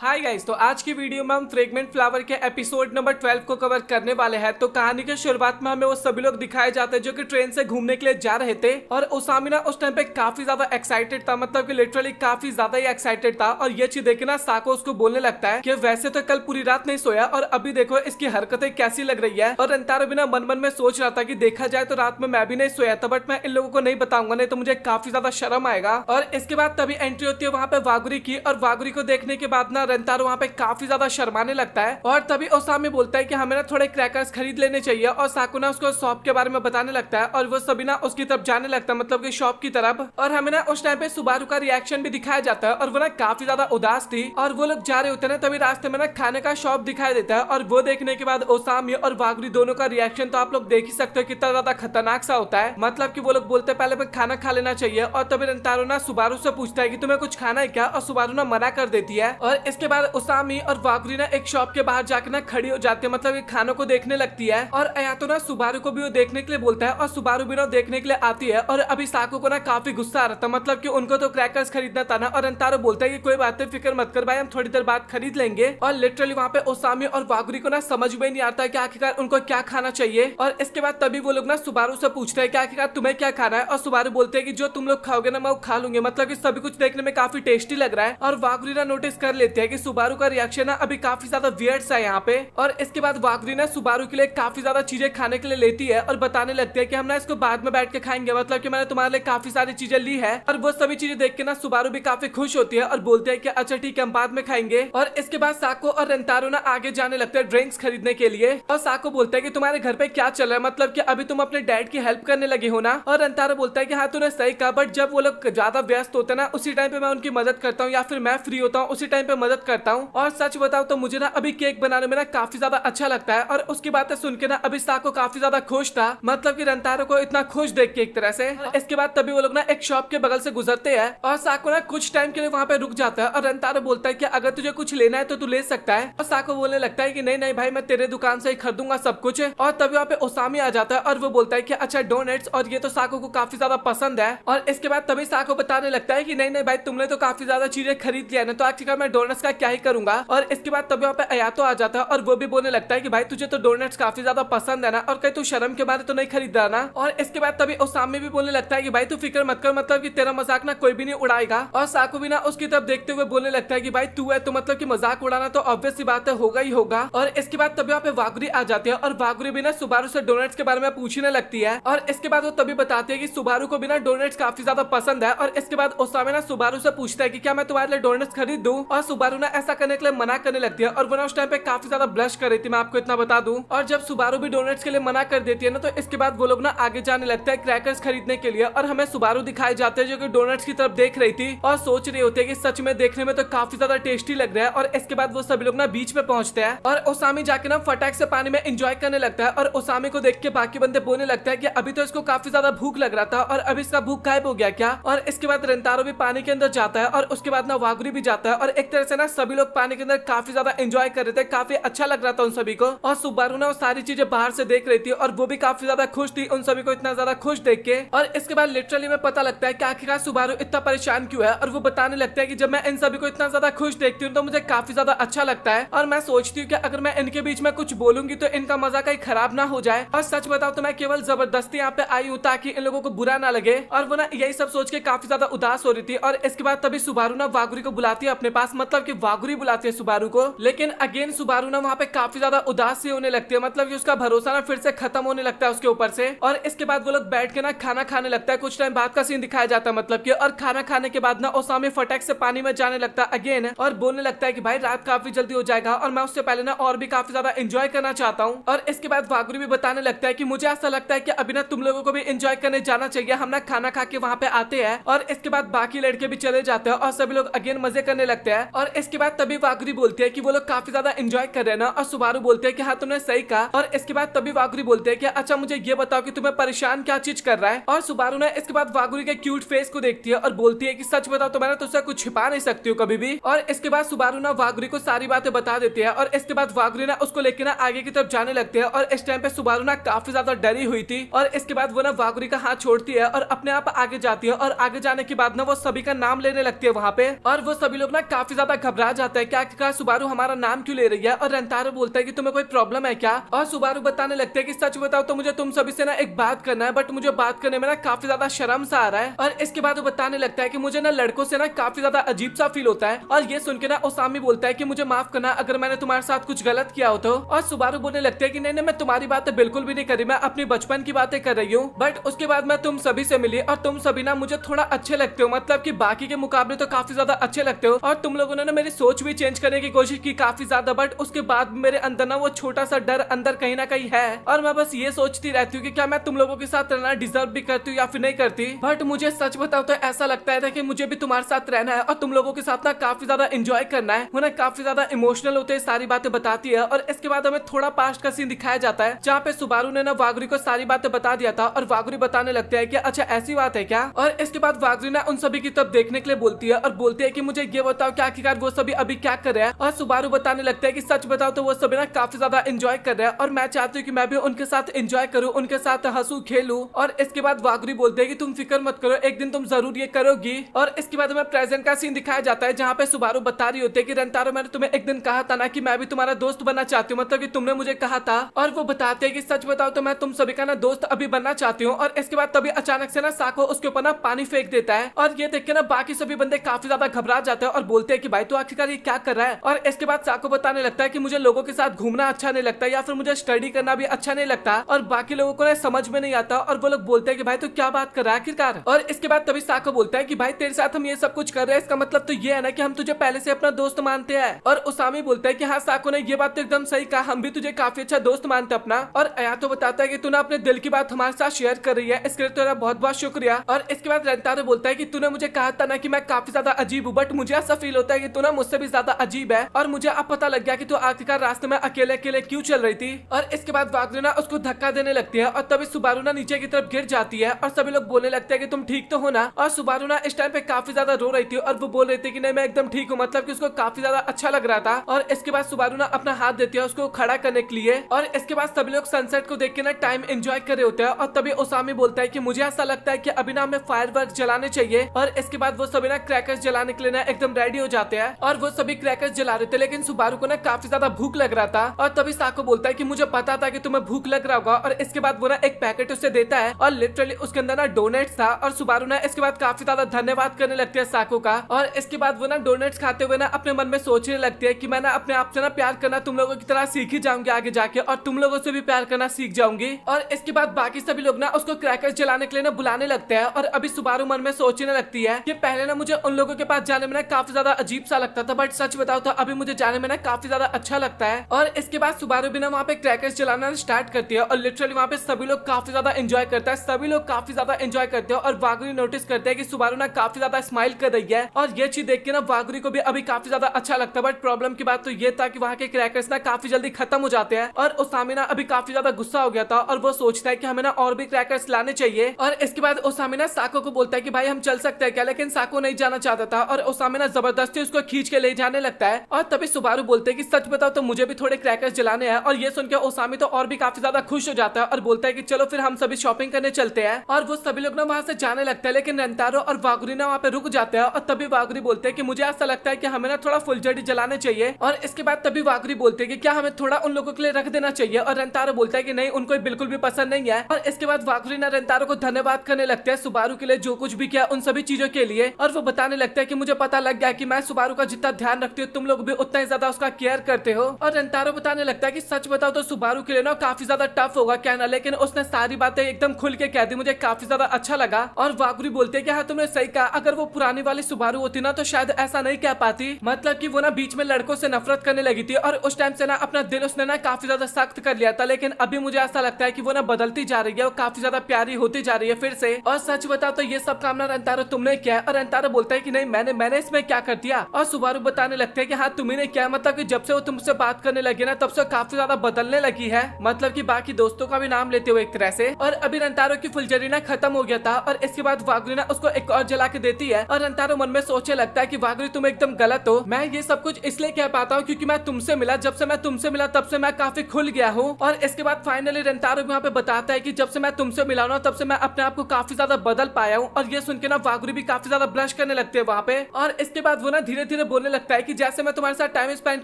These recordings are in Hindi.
हाय गाइस, तो आज की वीडियो में हम फ्रेगमेंट फ्लावर के एपिसोड नंबर 12 को कवर करने वाले हैं। तो कहानी के शुरुआत में हमें वो सभी लोग दिखाए जाते हैं जो कि ट्रेन से घूमने के लिए जा रहे थे। और ओसामी ना उस टाइम पे काफी ज्यादा एक्साइटेड था, मतलब कि लिटरली काफी ज्यादा ही एक्साइटेड था। और ये चीज देखे ना साको उसको बोलने लगता है कि वैसे तो कल पूरी रात नहीं सोया और अभी देखो इसकी हरकतें कैसी लग रही है। और रंतारो भी ना मन मन में सोच रहा था कि देखा जाए तो रात में मैं भी नहीं सोया था, बट मैं इन लोगों को नहीं बताऊंगा, नहीं तो मुझे काफी ज्यादा शर्म आएगा। और इसके बाद तभी एंट्री होती है वहां पे वागुरी की, और वागुरी को देखने के बाद ना रंतारो वहां पे काफी ज्यादा शर्माने लगता है। और तभी ओसामी बोलता है कि हमें ना थोड़े क्रैकर्स खरीद लेने चाहिए। और साकु ना उसको शॉप के बारे में बताने लगता है और वो सभी ना उसकी तरफ जाने लगता है, मतलब कि शॉप की तरफ। और हमें ना उस टाइम पे सुबारू का रिएक्शन भी दिखाया जाता है और वो ना काफी ज्यादा उदास थी। और वो लोग जा रहे होते हैं, तभी रास्ते में ना खाने का शॉप दिखाई देता है। और वो देखने के बाद ओसामी और वागुरी दोनों का रिएक्शन तो आप लोग देख ही सकते हो कितना ज्यादा खतरनाक सा होता है। मतलब कि वो लोग बोलते पहले पे खाना खा लेना चाहिए। और तभी रंतारो ना सुबारू से पूछता है कि तुम्हें कुछ खाना है क्या, और सुबारू ना मना कर देती है। और इसके बाद ओसामी और वागुरी ना एक शॉप के बाहर जाकर ना खड़ी हो जाती है, मतलब ये खानों को देखने लगती है। और अयातो ना सुबारू को भी वो देखने के लिए बोलता है और सुबारू भी ना देखने के लिए आती है। और अभी साकू को ना काफी गुस्सा आ रहा था, मतलब कि उनको तो क्रैकर्स खरीदना था ना। और रंतारो बोलता है कि कोई बात नहीं, फिक्र मत कर भाई, हम थोड़ी देर बाद खरीद लेंगे। और लिटरली वहाँ पे ओसामी और वागुरी को ना समझ में नहीं आता कि आखिरकार उनको क्या खाना चाहिए। और इसके बाद तभी वो लोग ना सुबारू से पूछते हैं कि आखिरकार तुम्हें क्या खाना है। और सुबारू बोलते हैं कि जो तुम लोग खाओगे ना मैं वो खा लूंगी, मतलब कि सभी कुछ देखने में काफी टेस्टी लग रहा है। और वागुरी ना नोटिस कर लेते हैं कि सुबारू का रिएक्शन ना अभी काफी ज्यादा वियर्ड सा है यहाँ पे। और इसके बाद वागुरी ना सुबारू के लिए काफी ज्यादा चीजें खाने के लिए लेती है और बताने लगती है कि हम ना इसको बाद में बैठ के खाएंगे, मतलब कि मैंने तुम्हारे लिए काफी सारी चीजें ली है। और वो सभी चीजें देख के ना सुबारू भी काफी खुश होती है और बोलते हैं कि अच्छा ठीक है हम बाद में खाएंगे। और इसके बाद साको और रंतारो ना आगे जाने लगते हैं ड्रिंक्स खरीदने के लिए। और साको बोलता है कि तुम्हारे घर पे क्या चल रहा है, मतलब कि अभी तुम अपने डैड की हेल्प करने लगे हो ना। और रंतारो बोलता है कि हाँ तूने सही कहा, बट जब वो लोग ज्यादा व्यस्त होते हैं ना उसी टाइम पे मैं उनकी मदद करता हूँ, या फिर मैं फ्री होता हूँ उसी टाइम पे मदद करता हूँ। और सच बताओ तो मुझे ना अभी केक बनाने में ना काफी ज्यादा अच्छा लगता है। और उसकी बातें सुन के ना अभी साको काफी ज्यादा खुश था, मतलब कि रंतारो को इतना खुश देख के एक तरह से। इसके बाद तभी वो लोग ना एक शॉप के बगल से गुजरते हैं और साको ना कुछ टाइम के लिए वहाँ पे रुक जाता है। और रंतारो बोलता है कि अगर तुझे कुछ लेना है तो तू ले सकता है। और साको बोलने लगता है कि नहीं नहीं भाई, मैं तेरे दुकान से ही खरीदूंगा सब कुछ। और तभी वहाँ पे ओसामी आ जाता है और वो बोलता है कि अच्छा डोनट्स, और ये तो साको को काफी ज्यादा पसंद है। और इसके बाद तभी साको बताने लगता है कि नहीं नहीं भाई, तुमने तो काफी ज्यादा चीजें खरीद लिया ना, तो आखिरकार मैं डोनट्स का क्या ही करूंगा। और इसके बाद तभी वहाँ पे अयातो आ जाता है और वो भी बोलने लगता है कि भाई तुझे तो डोनट्स काफी ज्यादा पसंद है ना, और कहीं तू शर्म के मारे तो नहीं खरीद रहा ना। और इसके बाद तभी ओसामी भी बोलने लगता है कि भाई तू फिक्र मत कर, मतलब कि तेरा मजाक ना कोई भी नहीं उड़ाएगा। और साको भी ना उसकी तरफ देखते हुए बोलने लगता है कि भाई तू है तो मतलब कि मजाक उड़ाना तो ऑब्वियस सी बात है, होगा ही होगा। और इसके बाद तभी वहाँ पे वागुरी आ जाती है और वागुरी भी ना सुबारू से डोनट्स के बारे में पूछने लगती है। और इसके बाद वो तभी बताती है कि सुबारू को भी ना डोनट्स काफी ज्यादा पसंद है। और इसके बाद ओसामी ना सुबारू से पूछता है कि क्या मैं तुम्हारे लिए डोनट्स खरीद दूं। और सुबारू ना ऐसा करने के लिए मना करने लगती है और वो ना उस टाइम पे काफी ज्यादा ब्लश कर रही थी, मैं आपको इतना बता दूं। और जब सुबारू भी डोनट्स के लिए मना कर देती है ना, तो इसके बाद वो लोग ना आगे जाने लगता है क्रैकर्स खरीदने के लिए। और हमें सुबारू दिखाई जाते हैं जो कि डोनट्स की तरफ देख रही थी और सोच रही होती है कि सच में देखने में तो काफी ज्यादा टेस्टी लग रहा है। और इसके बाद वो सभी लोग ना बीच पे पहुंचते हैं और ओसामी जाके ना फटाक से पानी में एंजॉय करने लगता है। और ओसामी को देख के बाकी बंदे बोलने लगता है कि अभी तो इसको काफी ज्यादा भूख लग रहा था और अभी इसका भूख गायब हो गया क्या। और इसके बाद रंतारो भी पानी के अंदर जाता है और उसके बाद ना वागुरी भी जाता है। और एक तरह से ना सभी लोग पानी के अंदर काफी ज्यादा एंजॉय कर रहे थे, काफी अच्छा लग रहा था उन सभी को। और सुबारू ना वो सारी चीजें बाहर से देख रही थी और वो भी काफी ज्यादा खुश थी उन सभी को इतना ज्यादा खुश देख के। और इसके बाद लिटरली में पता लगता है कि आखिरकार सुबारू इतना परेशान क्यों है। और वो बताने लगता है कि जब मैं इन सभी को इतना ज्यादा खुश देखती हूँ तो मुझे काफी ज्यादा अच्छा लगता है। और मैं सोचती हूँ कि अगर मैं इनके बीच में कुछ बोलूंगी तो इनका मजा कहीं खराब ना हो जाए। और सच बताओ तो मैं केवल जबरदस्ती यहाँ पे आई हूँ ताकि इन लोगों को बुरा ना लगे। और वो ना यही सब सोच के काफी ज्यादा उदास हो रही थी। और इसके बाद तभी सुबारू ना वागुरी को बुलाती है अपने पास, मतलब कि वागुरी बुलाती है सुबारू को। लेकिन अगेन सुबारू ना वहाँ पे काफी ज्यादा उदास सी होने लगती है, मतलब कि उसका भरोसा ना फिर से खत्म होने लगता है उसके ऊपर से। और इसके बाद वो लोग बैठ के ना खाना खाने लगता है, कुछ टाइम बाद का सीन दिखाया जाता है मतलब कि। और खाना खाने के बाद ना ओसामी फटाक से पानी में जाने लगता है अगेन और बोलने लगता है कि भाई रात काफी जल्दी हो जाएगा और मैं उससे पहले ना और भी काफी ज्यादा एंजॉय करना चाहता हूँ। और इसके बाद वागुरी भी बताने लगता है कि मुझे ऐसा लगता है कि अभी ना तुम लोगों को भी एंजॉय करने जाना चाहिए, हम ना खाना खा के वहाँ पे आते हैं। और इसके बाद बाकी लड़के भी चले जाते हैं और सभी लोग अगेन मजे करने लगते हैं। और इसके बाद तभी वागुरी बोलती है कि वो लोग काफी ज्यादा एंजॉय कर रहे हैं ना। और सुबारू बोलते हैं कि हाँ तुमने सही कहा। और इसके बाद तभी वागुरी बोलते हैं कि अच्छा मुझे ये बताओ कि तुम्हें परेशान क्या चीज कर रहा है। और सुबारू ने इसके बाद वागुरी के क्यूट फेस को देखती है और बोलती है कि सच बताओ तो मैंने तुझसे कुछ छिपा नहीं सकती हूँ कभी भी। और इसके बाद सुबारू ना वागुरी को सारी बातें बता देती है। और इसके बाद वागुरी ना उसको लेकर ना आगे की तरफ जाने लगते हैं। और इस टाइम पे सुबारू ना काफी ज्यादा डरी हुई थी। और इसके बाद वो ना वागुरी का हाथ छोड़ती है और अपने आप आगे जाती है। और आगे जाने के बाद ना वो सभी का नाम लेने लगती है वहाँ पे। और वो सभी लोग ना काफी ज्यादा घबरा जाता है कि आखिरकार सुबारू हमारा नाम क्यों ले रही है। और रेंतारो बोलता है कि तुम्हें कोई प्रॉब्लम है क्या। और सुबारू बताने लगते हैं कि सच बताओ तो मुझे तुम सभी से ना एक बात करना है, बट मुझे बात करने में ना काफी ज्यादा शर्म सा आ रहा है। और इसके बाद वो बताने लगता है कि मुझे ना लड़कों से ना काफी ज्यादा अजीब सा फील होता है। और ये सुन के ना ओसामी बोलता है कि मुझे माफ करना अगर मैंने तुम्हारे साथ कुछ गलत किया हो तो। और सुबारू बोलने लगते हैं कि नहीं नहीं, मैं तुम्हारी बातें बिल्कुल भी नहीं करी, मैं अपनी बचपन की बातें कर रही हूँ। बट उसके बाद मैं तुम सभी से मिली और तुम सभी ना मुझे थोड़ा अच्छे लगते हो, मतलब कि बाकी के मुकाबले तो काफी ज्यादा अच्छे लगते हो। और तुम लोगों ने ना मेरी सोच भी चेंज करने की कोशिश की काफी ज्यादा, बट उसके बाद मेरे अंदर ना वो छोटा सा डर अंदर कहीं ना कहीं है। और मैं बस ये सोचती रहती हूँ कि क्या मैं तुम लोगों के साथ रहना डिजर्व भी करती हूँ या फिर नहीं करती। बट मुझे सच बताओ तो ऐसा लगता है कि मुझे भी तुम्हारे साथ रहना है और तुम लोगों के साथ ना काफी ज्यादा एंजॉय करना है। वो ना काफी ज्यादा इमोशनल होते हैं, सारी बातें बताती है। और इसके बाद हमें थोड़ा पास्ट का सीन दिखाया जाता है जहाँ पे सुबारू ने ना वागुरी को सारी बातें बता दिया था। और वागुरी बताने लगते हैं कि अच्छा ऐसी बात है क्या। और इसके बाद वागुरी ना उन सभी की तरफ देखने के लिए बोलती है और बोलती है कि मुझे ये बताओ कि आखिरकार वो सभी अभी क्या कर रहे हैं। और सुबारू बताने लगता है कि सच बताओ तो वो सभी ना काफी ज्यादा एंजॉय कर रहे हैं और मैं चाहती हूँ कि मैं भी उनके साथ एंजॉय करूँ, उनके साथ हंसू खेलूं। और इसके बाद वागुरी बोलते हैं कि तुम फिक्र मत करो, एक दिन तुम जरूर ये करोगी। और इसके बाद हमें प्रेजेंट का सीन दिखाया जाता है जहाँ पे सुबारू बता रही होती है कि रेंतारो मैंने तुम्हें एक दिन कहा था ना कि मैं भी तुम्हारा दोस्त बनना चाहती हूँ, मतलब कि तुमने मुझे कहा था। और वो बताते हैं कि सच बताओ तो मैं तुम सभी का ना दोस्त अभी बनना चाहती हूँ। और इसके बाद तभी अचानक से ना साको उसके ऊपर ना पानी फेंक देता है। और ये देख के ना बाकी सभी बंदे काफी ज्यादा घबरा जाते हैं और बोलते हैं कि भाई तो आखिरकार ये क्या कर रहा है। और इसके बाद साको बताने लगता है कि मुझे लोगों के साथ घूमना अच्छा नहीं लगता या फिर मुझे स्टडी करना भी अच्छा नहीं लगता। और बाकी लोगों को ना समझ में नहीं आता और वो लोग बोलते हैं कि भाई तो क्या बात कर रहा है आखिरकार। और इसके बाद तभी साको बोलता है कि भाई तेरे साथ हम ये सब कुछ कर रहे हैं, इसका मतलब तो ये है ना कि हम तुझे पहले से अपना दोस्त मानते हैं। और उसामी बोलता है कि हाँ साको ने ये बात तो एकदम सही कहा, हम भी तुझे काफी अच्छा दोस्त मानते अपना। और अया तो बताता है कि तूने अपने दिल की बात हमारे साथ शेयर कर रही है, इसके लिए तेरा बहुत बहुत शुक्रिया। और इसके बाद रेंतारो बोलता है कि तूने मुझे कहा था ना कि मैं काफी ज्यादा अजीब हूँ, बट मुझे ऐसा फील होता है कि तू ना मुझसे भी ज्यादा अजीब है। और मुझे अब पता लग गया कि तू आखिरकार रास्ते में अकेले अकेले क्यों चल रही थी। और इसके बाद वागुरी ना उसको धक्का देने लगती है और तभी सुबारू ना नीचे की तरफ गिर जाती है और सभी लोग बोलने लगते हैं कि तुम ठीक तो हो ना। और सुबारू ना इस टाइम पे काफी ज्यादा रो रही थी और वो बोल रही थी कि नहीं मैं एकदम ठीक हूँ, मतलब कि उसको काफी ज्यादा अच्छा लग रहा था। और इसके बाद सुबारू ना अपना हाथ देती है उसको खड़ा करने के लिए। और इसके बाद सभी लोग सनसेट को देख के ना टाइम एंजॉय कर रहे होते हैं। और तभी ओसामी बोलता है कि मुझे ऐसा लगता है कि अभी ना हमें फायरवर्क जलाने चाहिए। और इसके बाद वो सभी ना क्रैकर्स जलाने के लिए ना एकदम रेडी हो जाते हैं और वो सभी क्रैकर्स जला रहे थे, लेकिन सुबारू को ना काफी ज्यादा भूख लग रहा था। और तभी साको बोलता है कि मुझे पता था कि तुम्हें भूख लग रहा होगा। और इसके बाद वो ना एक पैकेट उसे देता है और लिटरली उसके अंदर ना डोनेट्स था। और सुबारू ना इसके बाद काफी ज्यादा धन्यवाद करने लगती है साको का। और इसके बाद वो ना डोनेट्स खाते हुए ना अपने मन में सोचने लगती है कि मैं ना अपने आप से ना प्यार करना तुम लोगों की तरह सीख ही जाऊंगी आगे जाके, और तुम लोगों से भी प्यार करना सीख जाऊंगी। और इसके बाद बाकी सभी लोग ना उसको क्रैकर्स जलाने के लिए ना बुलाने लगते हैं। और अभी सुबारू मन में सोचने लगती है कि पहले ना मुझे उन लोगों के पास जाने में ना काफी ज्यादा अजीब सा लगता था, बट सच बताओ तो अभी मुझे जाने में ना काफी ज्यादा अच्छा लगता है। और इसके बाद सुबारू भी ना वहाँ पे क्रैकर्स जलाना स्टार्ट करती है और लिटरली वहाँ पे सभी लोग काफी ज्यादा एंजॉय करता है, सभी लोग काफी ज्यादा एंजॉय करते हैं। और वागुरी नोटिस करते हैं कि सुबारू ना काफी ज्यादा स्माइल कर रही है और ये चीज देख के ना वागुरी को भी अभी काफी ज्यादा अच्छा लगता है। बट प्रॉब्लम की बात तो ये था कि वहाँ के क्रैकर्स ना काफी जल्दी खत्म हो जाते हैं। और ओसामी ना अभी काफी ज्यादा गुस्सा हो गया था और वो सोचता है कि हमें ना और भी क्रैकर्स लाने चाहिए। और इसके बाद ओसामी ना साको को बोलता है कि भाई हम चल सकते हैं क्या, लेकिन साको नहीं जाना चाहता था और ओसामी ना जबरदस्ती उसको खींच के ले जाने लगता है। और तभी सुबारू बोलते हैं कि सच बताओ तो मुझे भी थोड़े क्रैकर्स जलाने हैं। और ये सुन के ओसामी तो और भी काफी ज्यादा खुश हो जाता है और बोलता है कि चलो फिर हम सभी शॉपिंग करने चलते हैं। और वो सभी लोग ना वहाँ से जाने लगता है, लेकिन रेंतारो और वागुरी ना वहाँ पे रुक जाते हैं। और तभी वागुरी बोलते हैं कि मुझे ऐसा लगता है कि हमें ना थोड़ा फुलझड़ी जलाने चाहिए। और इसके बाद तभी वागुरी बोलते हैं कि क्या हमें थोड़ा उन लोगों के लिए रख देना चाहिए। और रेंतारो बोलता है कि नहीं, उनको बिल्कुल भी पसंद नहीं है। और इसके बाद वागुरी ना रेंतारो को धन्यवाद करने लगते हैं सुबारू के लिए जो कुछ भी किया उन सभी चीजों के लिए। और वो बताने लगता है कि मुझे पता लग गया कि मैं सुबारू का जितना ध्यान रखती हूँ तुम लोग भी उतना ही ज्यादा उसका केयर करते हो। और रेंतारो बताने लगता है कि सच बताओ तो सुबारू के लिए ना काफी ज्यादा टफ होगा कहना, लेकिन उसने सारी बातें एकदम खुल के कह दी, मुझे काफी ज्यादा अच्छा लगा। और वागुरी बोलते हैं कि हाँ तुमने सही कहा, अगर वो पुरानी वाली सुबारू होती ना तो शायद ऐसा नहीं कह पाती, मतलब कि वो ना बीच में लड़कों से नफरत करने लगी थी और उस टाइम से ना अपना दिल उसने ना काफी ज्यादा सख्त कर लिया था। लेकिन अभी मुझे ऐसा लगता है कि वो ना बदलती जा रही है और काफी ज्यादा प्यारी होती जा रही है फिर से। और सच बताओ तो ये सब काम ना रेंतारो तुमने किया है। और रेंतारो बोलता है कि नहीं मैंने इसमें क्या कर दिया। और सुबारू बताने लगते हैं कि हाँ तुम्ही ने क्या, मतलब कि जब से वो तुमसे बात करने लगी ना तब से काफी ज्यादा बदलने लगी है, मतलब कि बाकी दोस्तों का भी नाम लेते हुए एक तरह से। और अभी रेंतारो की फुलझड़ी ना खत्म हो गया था और इसके बाद वागुरी ना उसको एक और जला के देती है। और रेंतारो मन में सोचने लगता है कि वागुरी तुम एकदम गलत हो, मैं ये सब कुछ इसलिए कह पाता हूँ क्योंकि मैं तुमसे मिला, जब से मैं तुमसे मिला तब से मैं काफी खुल गया हूँ। और इसके बाद फाइनली रेंतारो वहाँ पे बताता है कि जब से मैं तुमसे मिला हूँ तब से मैं अपने आप को काफी ज्यादा बदल पाया हूँ। और ये सुन के ना वागुरी भी काफी ज्यादा ब्लश करने लगते हैं वहाँ पे। और इसके बाद वो ना धीरे धीरे धीरे बोलने लगता है कि जैसे मैं तुम्हारे साथ टाइम स्पेंड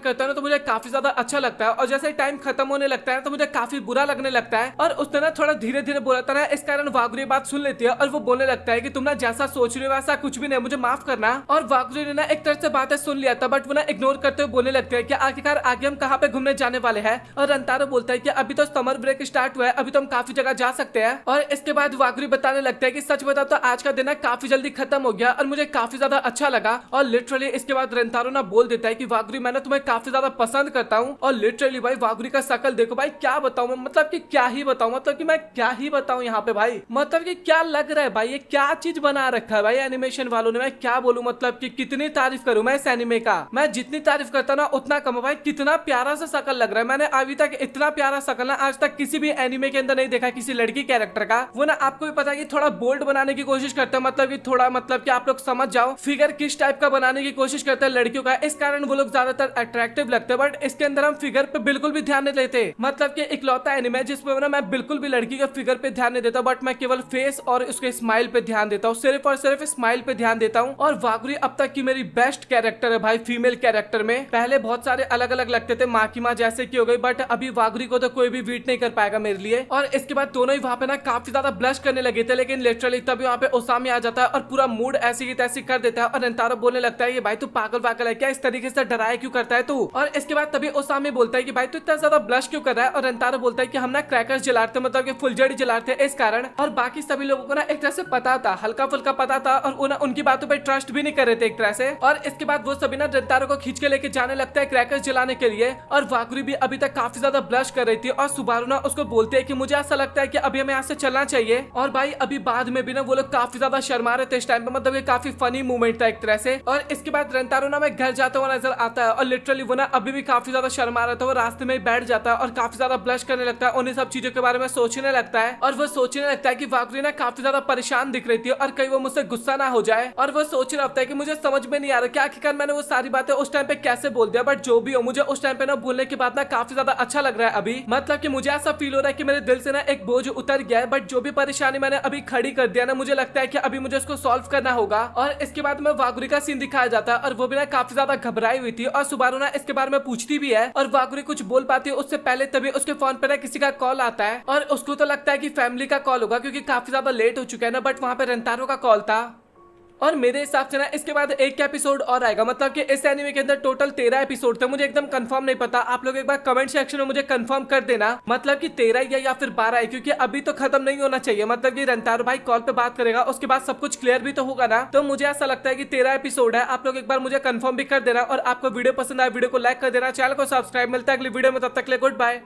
करता हूँ तो मुझे काफी ज्यादा अच्छा लगता है, और जैसे टाइम खत्म होने लगता है तो मुझे काफी बुरा लगने लगता है। और उसने ना थोड़ा धीरे धीरे बोला था ना, इस कारण वागुरी बात सुन लेती है और वो बोलने लगता है कि तुम ना जैसा सोच रही हो वैसा कुछ भी नहीं, मुझे माफ करना। और वागुरी ने ना एक तरह से बातें सुन लिया था, बट वो ना इग्नोर करते हुए बोलने लगते हैं कि आखिरकार आगे हम कहाँ पे घूमने जाने वाले हैं। और रंतारो बोलता है कि अभी तो समर ब्रेक स्टार्ट हुआ है, अभी तो हम काफी जगह जा सकते हैं। और इसके बाद वागुरी बताने लगता है कि सच बताओ तो आज का दिन ना काफी जल्दी खत्म हो गया और मुझे काफी ज्यादा अच्छा लगा। और लिटरली इसके बाद रंतारो ना बोल देता है कि वागुरी मैं ना तुम्हें काफी ज्यादा पसंद करता हूँ। और लिटरली भाई वागुरी का शकल देखो भाई, क्या बताऊं मैं, मतलब कि क्या ही बताऊं, मतलब कि मैं क्या ही बताऊं यहाँ पे भाई, मतलब कि क्या लग रहा है भाई, ये क्या चीज बना रखा है भाई एनिमेशन वालों ने। मैं क्या बोलूं, मतलब कि कितनी तारीफ करूं मैं इस एनिमे का, मैं जितनी तारीफ करता ना उतना कम है भाई। कितना प्यारा सा शकल लग रहा है, मैंने अभी तक इतना प्यारा शकल ना आज तक किसी भी एनिमे के अंदर नहीं देखा किसी लड़की कैरेक्टर का। वो ना आपको भी पता है कि थोड़ा बोल्ड बनाने की कोशिश करते हैं, मतलब कि थोड़ा, मतलब कि आप लोग समझ जाओ फिगर किस टाइप का बनाने की कोशिश करते हैं लड़कियों का, इस कारण वो लोग ज्यादातर अट्रैक्टिव लगते हैं। बट इसके अंदर हम फिगर पे बिल्कुल भी ध्यान नहीं देते, मतलब कि इकलौता एनिमे जिसमें ना मैं बिल्कुल भी लड़की के फिगर पे ध्यान नहीं देता, बट मैं केवल फेस और उसके स्माइल पे ध्यान देता हूँ, सिर्फ और सिर्फ स्माइल पे ध्यान देता हूँ। और वागुरी अब तक की मेरी बेस्ट कैरेक्टर है भाई फीमेल कैरेक्टर में। पहले बहुत सारे अलग अलग लगते थे, माँ की माँ जैसे की हो गई, बट अभी वागुरी को तो कोई भी बीट नहीं कर पाएगा मेरे लिए। और इसके बाद दोनों ही वहाँ पे ना काफी ज्यादा ब्लश करने लगे थे, लेकिन लिटरली तभी वहाँ पे ओसामी आ जाता है और पूरा मूड ऐसी की तैसी कर देता है। और रंतारो बोलने लगता है कि भाई तू पागल पागल है क्या, इस तरीके से डराया क्यों करता है तू। और इसके बाद तभी ओसामी बोलता है कि भाई तू इतना ज्यादा ब्लश क्यों कर रहा है। और रंतारो बोलता है कि हम ना क्रैकर्स जलाते, मतलब कि फुलझड़ी जलाते इस कारण। और बाकी सभी लोगों को ना एक तरह से पता था, हल्का फुल्का पता था, और उनकी बातों पर ट्रस्ट भी नहीं कर रहे थे एक तरह से। और इसके बाद वो सभी ना रंतारो को खींच के लेके जाने लगता है क्रैकर्स जलाने के लिए। और वागुरी भी अभी तक काफी ज्यादा ब्लश कर रही थी, और सुबारू ना उसको बोलते हैं कि मुझे ऐसा लगता है कि अभी हमें यहाँ से चलना चाहिए। और भाई अभी बाद में भी ना वो लोग काफी ज्यादा शर्मा रहे थे इस टाइम पे, मतलब ये काफी फनी मूवमेंट था एक तरह से। और इसके बाद रंतारो ना मैं घर जाता हुआ नजर आता है, और लिटरली वो ना अभी भी काफी ज्यादा शर्मा रहा था, वो रास्ते में बैठ जाता है और काफी ज्यादा ब्लश करने लगता है, उन्हीं सब चीजों के बारे में सोचने लगता है। और वो सोचने लगता है कि वागुरी ना काफी ज्यादा परेशान दिख रही थी और कहीं वो मुझसे गुस्सा ना हो जाए। और वो सोच रहा होता है कि मुझे समझ में नहीं आ रहा कि आखिरकार मैंने वो सारी बातें उस टाइम पे कैसे बोल दिया, बट जो भी हो मुझे उस टाइम पे ना बोलने के बाद ना काफी ज्यादा अच्छा लग रहा है अभी, मतलब कि मुझे ऐसा फील हो रहा है कि मेरे दिल से ना एक बोझ उतर गया है। बट जो भी परेशानी मैंने अभी खड़ी कर दिया ना, मुझे लगता है कि अभी मुझे उसको सॉल्व करना होगा। और इसके बाद में वागुरी का सीन दिखाया जाता है, और वो भी ना काफी ज्यादा घबराई हुई थी, और सुबारू ना इसके बारे में पूछती भी है, और वागुरी कुछ बोल पाती है उससे पहले तभी उसके फोन पे ना किसी का कॉल आता है। और उसको तो लगता है कि फैमिली का कॉल होगा क्योंकि काफी ज्यादा लेट हो चुका है ना, बट वहां पे रंतारो का कॉल था। और मेरे हिसाब से ना इसके बाद एक एपिसोड और आएगा, मतलब कि इस एनिमे के अंदर टोटल 13 एपिसोड थे, मुझे एकदम कंफर्म नहीं पता। आप लोग एक बार कमेंट सेक्शन में मुझे कंफर्म कर देना, मतलब कि 13 या फिर 12 है, क्योंकि अभी तो खत्म नहीं होना चाहिए। मतलब कि रंतारो भाई कॉल पे बात करेगा, उसके बाद सब कुछ क्लियर भी तो होगा ना, तो मुझे ऐसा लगता है कि 13 एपिसोड है। आप लोग एक बार मुझे कंफर्म भी कर देना, और आपको वीडियो पसंद आए वीडियो को लाइक कर देना, चैनल को सब्सक्राइब। मिलता है अगली वीडियो में, तब तक के लिए गुड बाय।